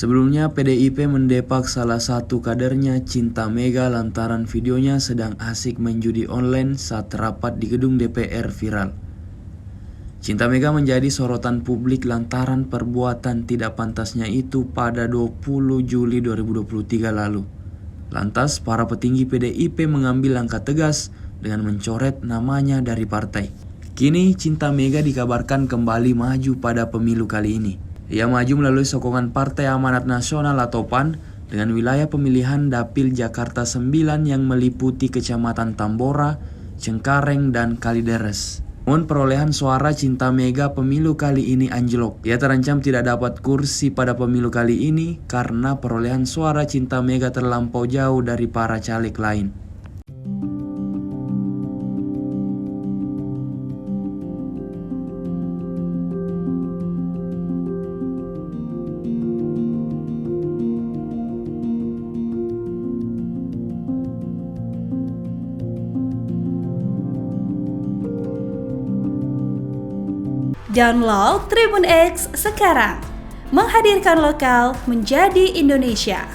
Sebelumnya, PDIP mendepak salah satu kadernya, Cinta Mega, lantaran videonya sedang asik main judi online saat rapat di gedung DPR viral. Cinta Mega menjadi sorotan publik lantaran perbuatan tidak pantasnya itu pada 20 Juli 2023 lalu. Lantas, para petinggi PDIP mengambil langkah tegas dengan mencoret namanya dari partai. Kini, Cinta Mega dikabarkan kembali maju pada pemilu kali ini. Ia maju melalui sokongan Partai Amanat Nasional atau PAN dengan wilayah pemilihan Dapil Jakarta 9 yang meliputi Kecamatan Tambora, Cengkareng, dan Kalideres. Namun perolehan suara Cinta Mega pemilu kali ini anjlok. Ia terancam tidak dapat kursi pada pemilu kali ini karena perolehan suara Cinta Mega terlampau jauh dari para caleg lain. Download Tribun X sekarang, menghadirkan lokal menjadi Indonesia.